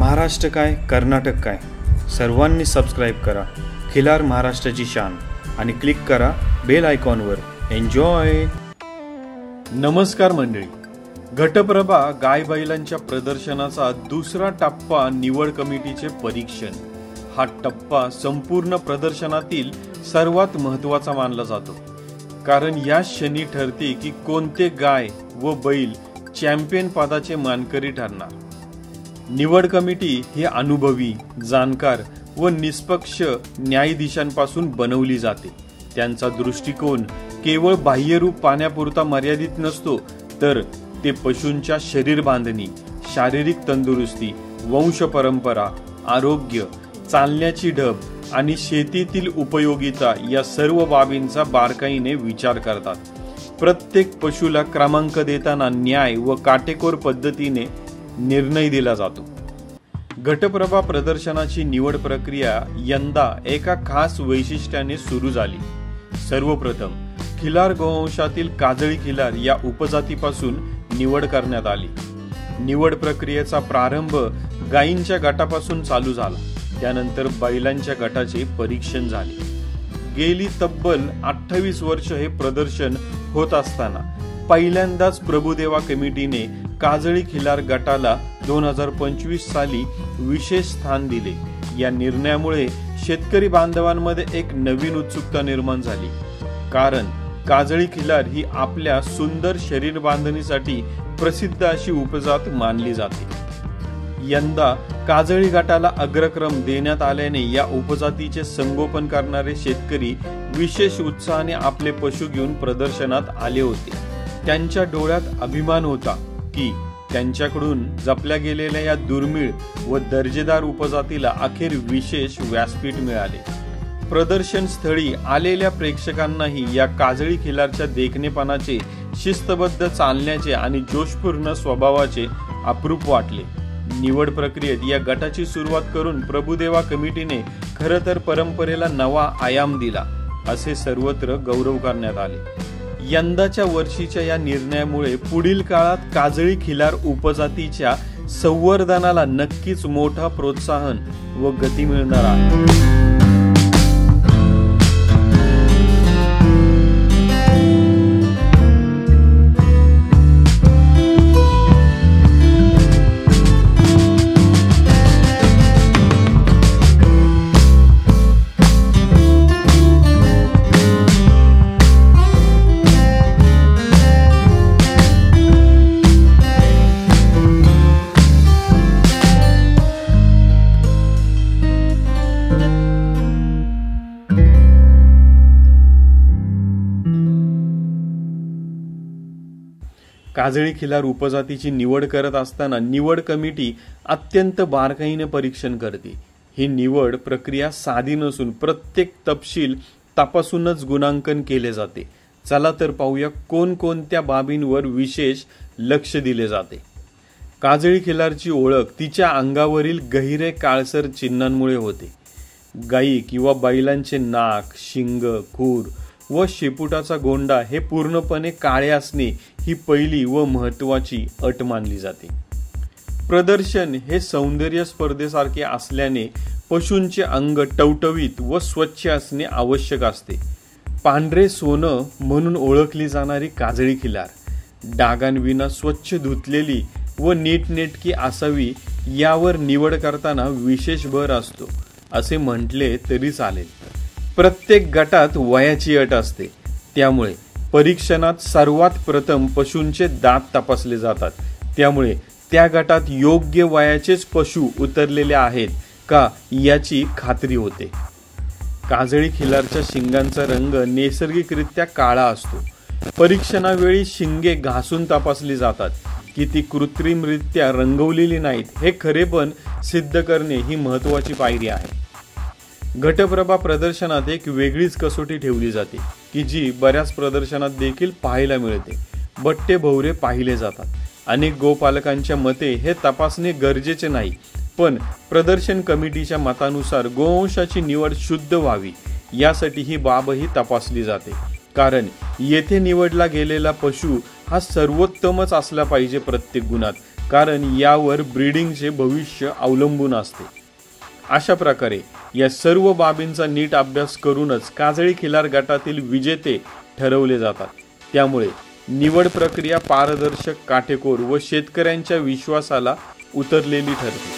महाराष्ट्र काय कर्नाटक काय सर्वांनी सबस्क्राईब करा खिलार महाराष्ट्राची शान आणि क्लिक करा बेल आयकॉनवर। एन्जॉय। नमस्कार मंडळी, घटप्रभा गाय बैलांच्या प्रदर्शनाचा दुसरा टप्पा निवड कमिटीचे परीक्षण। हा टप्पा संपूर्ण प्रदर्शनातील सर्वात महत्त्वाचा मानला जातो, कारण या क्षणी ठरते की कोणते गाय व बैल चॅम्पियन पदाचे मानकरी ठरणार। निवड कमिटी ही अनुभवी, जाणकार व निष्पक्ष न्यायाधीशांपासून बनवली जाते। त्यांचा दृष्टिकोन केवळ बाह्यरूप पाहण्यापुरता मर्यादित नसतो, तर ते पशूंच्या शरीर बांधणी, शारीरिक तंदुरुस्ती, वंश परंपरा, आरोग्य, चालण्याची ढब आणि शेतीतील उपयोगिता या सर्व बाबींचा बारकाईने विचार करतात। प्रत्येक पशुला क्रमांक देताना न्याय व काटेकोर पद्धतीने निर्णय दिला जातो। घटप्रभा प्रदर्शनाची निवड प्रक्रिया यंदा एका खास वैशिष्ट्याने सुरू झाली। सर्वप्रथम खिलार गोवंशातील काजळी खिलार या उपजातीपासून निवड करण्यात आली। निवड प्रक्रियेचा प्रारंभ गायींच्या गटापासून चालू झाला, त्यानंतर बैलांच्या गटाचे परीक्षण झाले। गेली तब्बल 28 वर्ष हे प्रदर्शन होत असताना पहिल्यांदाच प्रभुदेवा कमिटीने काजळी खिलार गटाला 2025 साली विशेष स्थान दिले। या निर्णयामुळे शेतकरी बांधवांमध्ये एक नवीन उत्सुकता निर्माण झाली, कारण काजळी खिलार ही आपल्या सुंदर शरीर बांधणीसाठी प्रसिद्ध अशी उपजात मानली जाते। यंदा काजळी गटाला अग्रक्रम देण्यात आल्याने या उपजातीचे संगोपन करणारे शेतकरी विशेष उत्साहाने आपले पशु घेऊन प्रदर्शनात आले होते। त्यांच्या डोळ्यात अभिमान होता की त्यांच्याकडून जपल्या गेलेल्या या दुर्मिळ व दर्जेदार उपजातीला अखेर विशेष व्यासपीठ मिळाले। प्रदर्शन स्थळी आलेल्या प्रेक्षकांनाही या काजळी खिलारच्या देखणेपणाचे, शिस्तबद्ध चालण्याचे आणि जोशपूर्ण स्वभावाचे अप्रूप वाटले। निवड प्रक्रियेत या गटाची सुरुवात करून प्रभुदेवा कमिटीने खरं तर परंपरेला नवा आयाम दिला, असे सर्वत्र गौरव करण्यात आले। यंदाच्या वर्षीच्या या निर्णयामुळे पुढील काळात काजळी खिलार उपजातीच्या संवर्धनाला नक्कीच मोठा प्रोत्साहन व गती मिळणार आहे। काजळी खिलार उपजातीची निवड करत असताना निवड कमिटी अत्यंत बारकाईने परीक्षण करते। ही निवड प्रक्रिया साधी नसून प्रत्येक तपशील तपासूनच गुणांकन केले जाते। चला तर पाहूया कोणकोणत्या बाबींवर विशेष लक्ष दिले जाते। काजळी खिलारची ओळख तिच्या अंगावरील गहिरे काळसर चिन्हांमुळे होते। गायी किंवा बैलांचे नाक, शिंग, खूर व शेपुटाचा गोंडा हे पूर्णपणे काळे असणे ही पहिली व महत्त्वाची अट मानली जाते। प्रदर्शन हे सौंदर्य स्पर्धेसारखे असल्याने पशूंचे अंग टवटवीत व स्वच्छ असणे आवश्यक असते। पांढरे सोनं म्हणून ओळखली जाणारी काजळी खिलार डागांविना स्वच्छ धुतलेली व नीटनेटकी असावी यावर निवड करताना विशेष भर असतो, असे म्हटले तरी चालेल। प्रत्येक गटात वयाची अट असते, त्यामुळे परीक्षणात सर्वात प्रथम पशूंचे दात तपासले जातात। त्यामुळे त्या गटात योग्य वयाचेच पशु उतरलेले आहेत का याची खात्री होते। काजळी खिलारच्या शिंगांचा रंग नैसर्गिकरित्या काळा असतो। परीक्षणावेळी शिंगे घासून तपासली जातात की ती कृत्रिमरित्या रंगवलेली नाहीत, हे खरेपण सिद्ध करणे ही महत्त्वाची पायरी आहे। घटप्रभा प्रदर्शनात एक वेगळीच कसोटी ठेवली जाते की जी बऱ्याच प्रदर्शनात देखील पाहायला मिळते। बट्टे भोवरे पाहिले जातात। अनेक गोपालकांच्या मते हे तपासणे गरजेचे नाही, पण प्रदर्शन कमिटीच्या मतानुसार गोवंशाची निवड शुद्ध व्हावी यासाठी ही बाबही तपासली जाते, कारण येथे निवडला गेलेला पशु हा सर्वोत्तमच असला पाहिजे प्रत्येक गुणात। कारण यावर ब्रीडिंगचे भविष्य अवलंबून असते। अशा प्रकारे या सर्व बाबींचा नीट अभ्यास करूनच काजळी खिलार गटातील विजेते ठरवले जातात। त्यामुळे निवड प्रक्रिया पारदर्शक, काटेकोर व शेतकऱ्यांच्या विश्वासाला उतरलेली ठरते।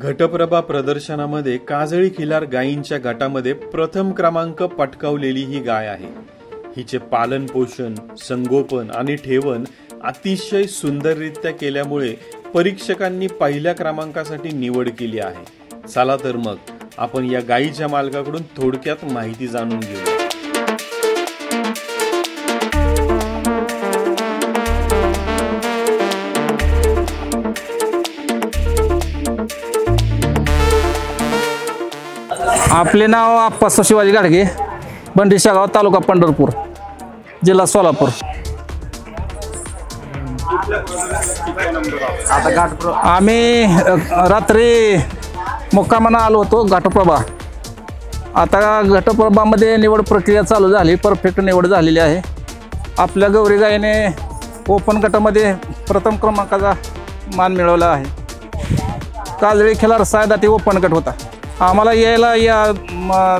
घटप्रभा प्रदर्शनामध्ये काजळी खिलार गायींच्या गटामध्ये प्रथम क्रमांक पटकावलेली ही गाय आहे। हिचे पालन पोषण, संगोपन आणि ठेवण अतिशय सुंदररित्या केल्यामुळे परीक्षकांनी पहिल्या क्रमांकासाठी निवड केली आहे। चला तर मग आपण या गायीच्या मालकाकडून थोडक्यात माहिती जाणून घेऊ। आपले नाव आप्पासाहेब शिवाजी गाडगे, बंडी शेगाव, तालुका पंढरपूर, जिल्हा सोलापूर। आम्ही रात्री मुक्कामानं आलो होतो घटप्रभा। आता घटप्रभामध्ये निवड प्रक्रिया चालू झाली, परफेक्ट निवड झालेली आहे। आपल्या गौरी गायीने ओपन गटामध्ये प्रथम क्रमांकाचा मान मिळवला आहे। काजळी खिलार सायदाती ओपन गट होता। आम्हाला यायला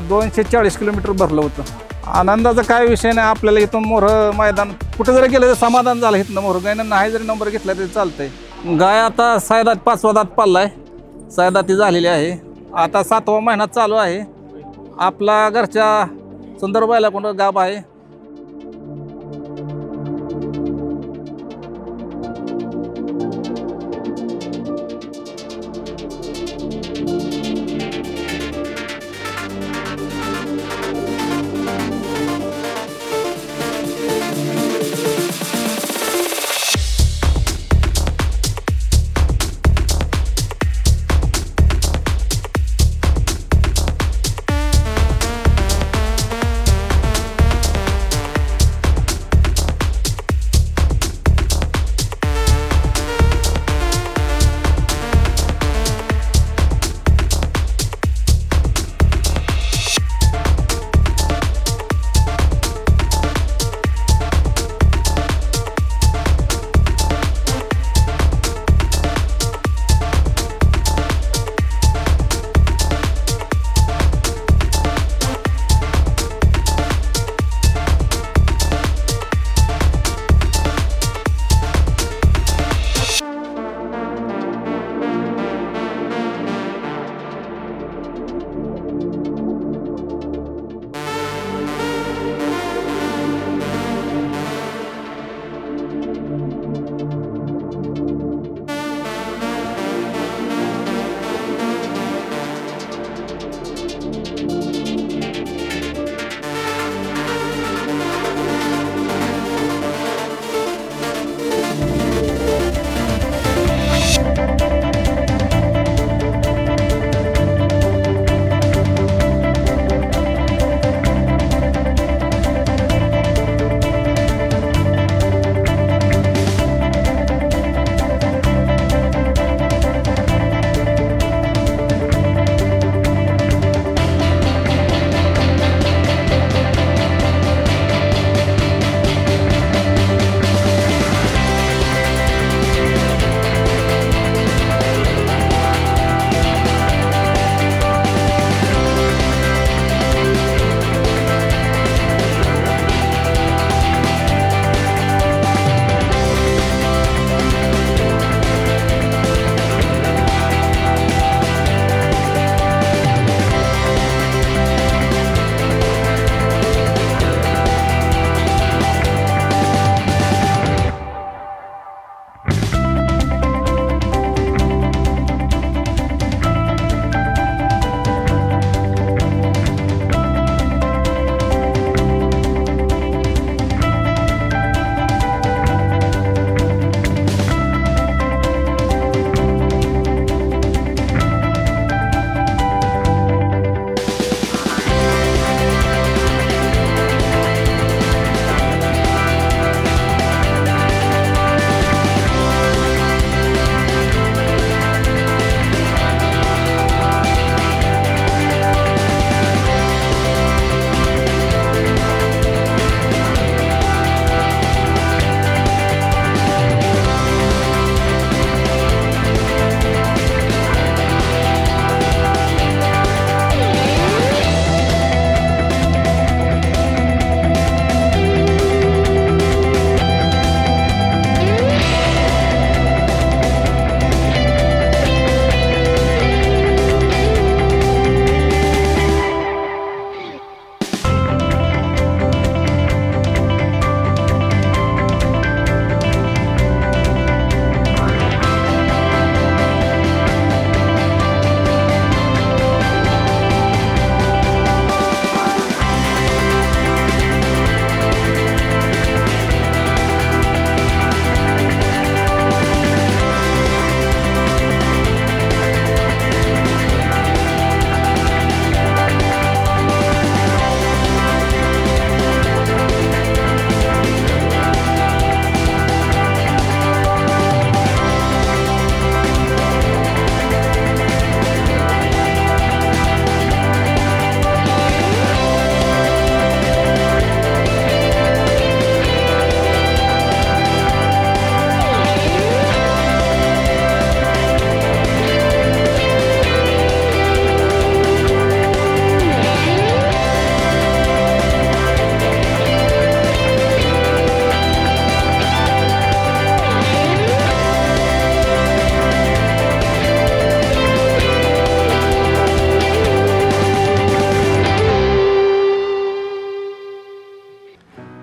240 किलोमीटर भरलं होतं। आनंदाचा काय विषय नाही, आपल्याला इथून मोरं मैदान कुठे जरी गेलं तर समाधान झालं। इथनं मोरं गायनं नाही जरी नंबर घेतला तरी चालतंय। गाय आता सायदात 5वा दात पाळलाय, सायदाती झालेली आहे। आता 7वा महिना चालू आहे। आपला घरच्या सुंदर बैलाकडून गाभ आहे।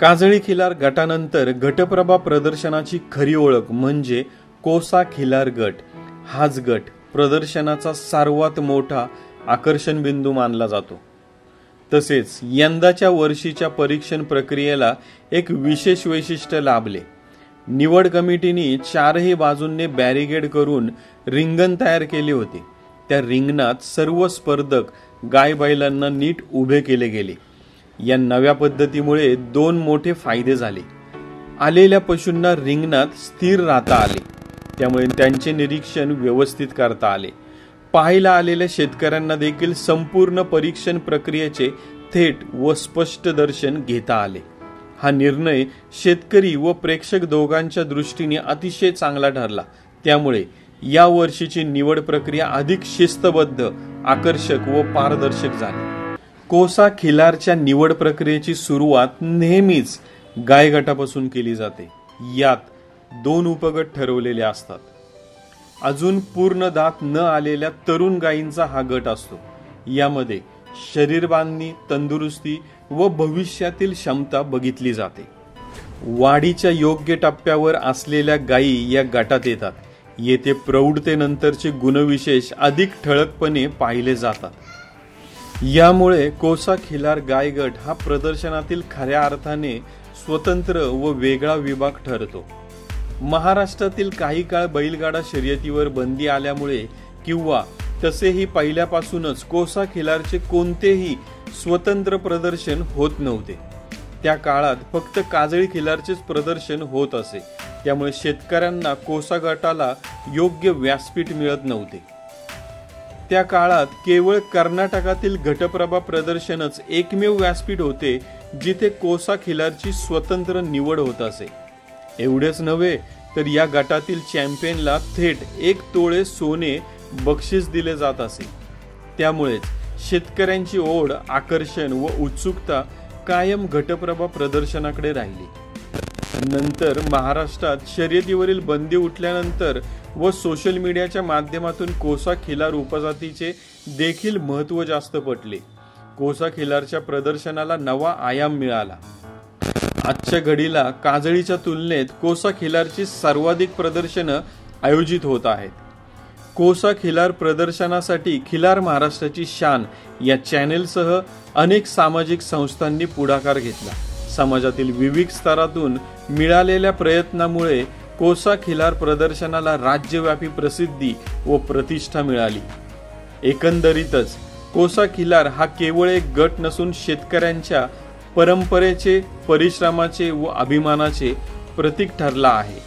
काजळी खिलार गटानंतर घटप्रभा प्रदर्शनाची खरी ओळख म्हणजे कोसा खिलार गट. हाच गट प्रदर्शनाचा सर्वात मोठा आकर्षण बिंदू मानला जातो. तसेच यंदाच्या वर्षीच्या परीक्षण प्रक्रियेला एक विशेष वैशिष्ट्य लाभले. निवड कमिटीने चारही बाजूंनी बॅरिकेड करून रिंगण तयार केले होते. त्या रिंगणात सर्व स्पर्धक गाय बैलांना नीट उभे केले गेले. या नव्या पद्धतीमुळे दोन मोठे फायदे झाले. आलेल्या पशूंना रिंगणात स्थिर राहता आले, त्यामुळे त्यांचे निरीक्षण व्यवस्थित करता आले. पाहायला आलेल्या शेतकऱ्यांना देखील संपूर्ण परीक्षण प्रक्रियेचे थेट व स्पष्ट दर्शन घेता आले. हा निर्णय शेतकरी व प्रेक्षक दोघांच्या दृष्टीने अतिशय चांगला ठरला. त्यामुळे या वर्षीची निवड प्रक्रिया अधिक शिस्तबद्ध, आकर्षक व पारदर्शक झाली. कोसा खिलारच्या निवड प्रक्रियेची सुरुवात नेहमीच गाय गटापासून केली जाते. यात 2 उपगट ठरवलेले असतात. अजून पूर्ण दात न आलेल्या तरुण गायींचा हा गट असतो. यामध्ये शरीर बांधणी, तंदुरुस्ती व भविष्यातील क्षमता बघितली जाते. वाढीच्या योग्य टप्प्यावर असलेल्या गायी या गटात येतात. येथे प्रौढतेनंतरचे गुणविशेष अधिक ठळकपणे पाहिले जातात. यामुळे कोसा खिलार गाय गट हा प्रदर्शनातील खऱ्या अर्थाने स्वतंत्र व वेगळा विभाग ठरतो. महाराष्ट्रातील काही काळ बैलगाडा शर्यतीवर बंदी आल्यामुळे किंवा तसेही पहिल्यापासूनच कोसा खिलारचे कोणतेही स्वतंत्र प्रदर्शन होत नव्हते. त्या काळात फक्त काजळी खिलारचेच प्रदर्शन होत असे. त्यामुळे शेतकऱ्यांना कोसा गटाला योग्य व्यासपीठ मिळत नव्हते. त्या काळात केवळ कर्नाटकातील घटप्रभा प्रदर्शनच एकमेव व्यासपीठ होते जिथे कोसा खिलारची स्वतंत्र निवड होत असे. एवढेच नव्हे तर या गटातील चॅम्पियनला थेट 1 तोळे सोने बक्षीस दिले जात असे. त्यामुळेच शेतकऱ्यांची ओढ, आकर्षण व उत्सुकता कायम घटप्रभा प्रदर्शनाकडे राहिली. नंतर महाराष्ट्रात शर्यतीवरील बंदी उठल्यानंतर व सोशल मीडियाच्या माध्यमातून कोसा खिलार उपजातीचे देखील महत्त्व जास्त पटले. कोसा खिलारच्या प्रदर्शनाला नवा आयाम मिळाला. आजच्या घडीला काजळीच्या तुलनेत कोसा खिलारची सर्वाधिक प्रदर्शनं आयोजित होत आहेत. कोसा खिलार प्रदर्शनासाठी खिलार महाराष्ट्राची शान या चॅनेलसह अनेक सामाजिक संस्थांनी पुढाकार घेतला. समाजातील विविध स्तरातून मिळालेल्या प्रयत्नामुळे कोसा खिलार प्रदर्शनाला राज्यव्यापी प्रसिद्धी व प्रतिष्ठा मिळाली. एकंदरीतच कोसा खिलार हा केवळ एक गट नसून शेतकऱ्यांच्या परंपरेचे, परिश्रमाचे व अभिमानाचे प्रतीक ठरला आहे.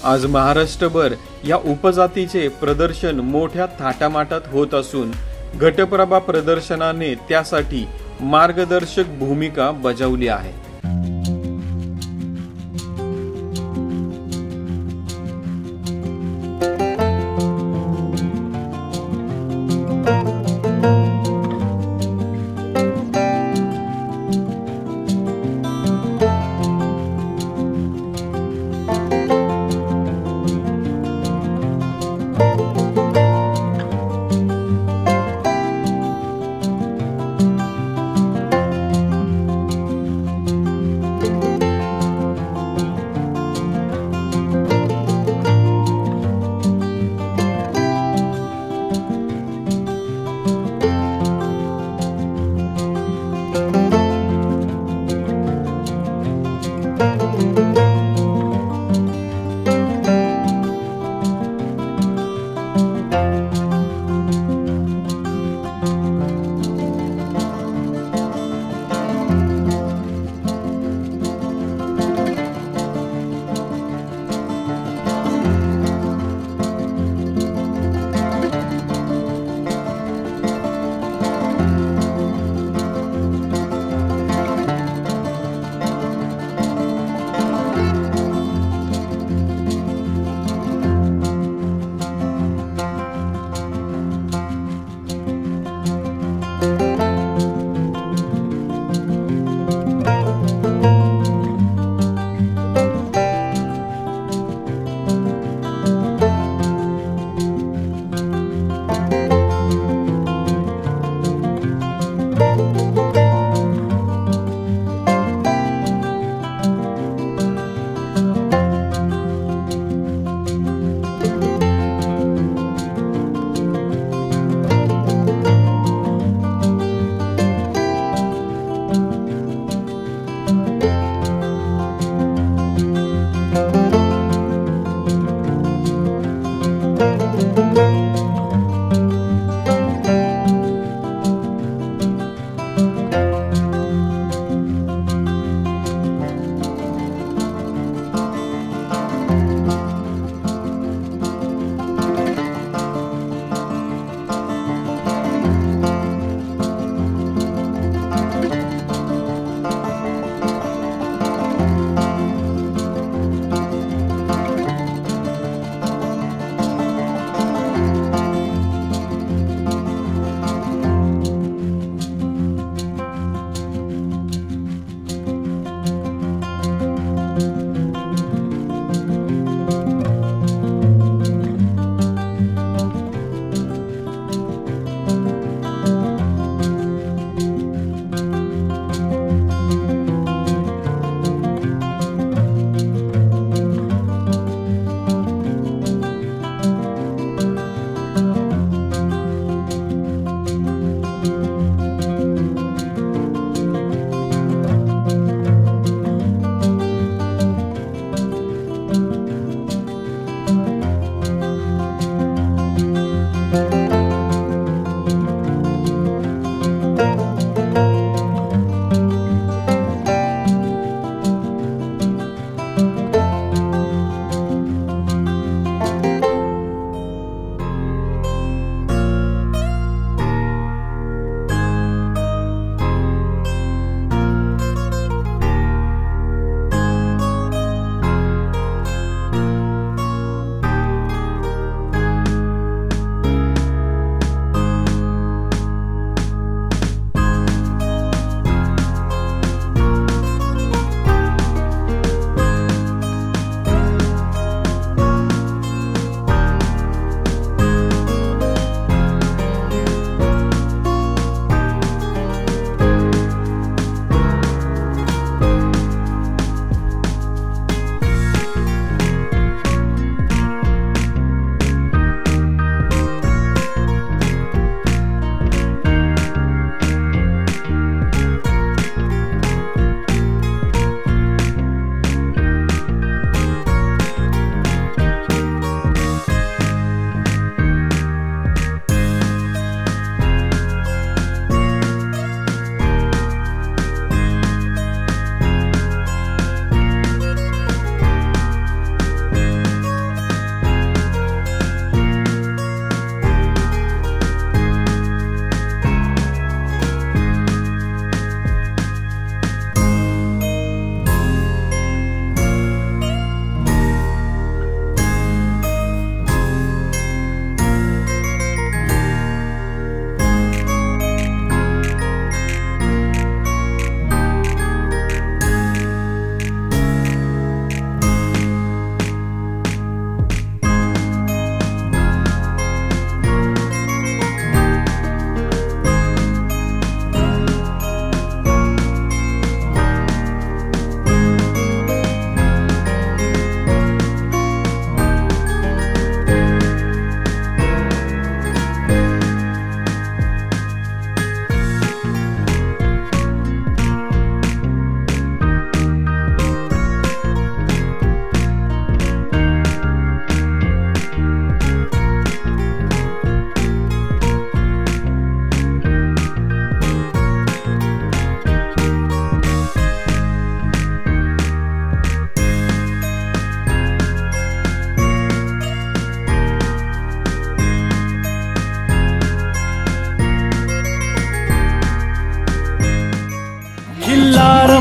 आज महाराष्ट्रभर या उपजातीचे प्रदर्शन मोठ्या थाटामाटात होत असून घटप्रभा प्रदर्शनाने त्यासाठी मार्गदर्शक भूमिका बजावली आहे.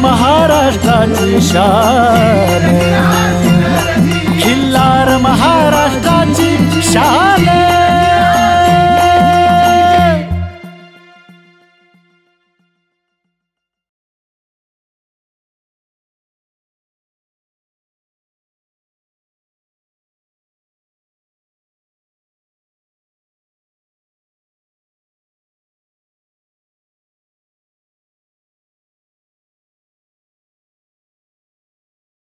महाराष्ट्राची शान.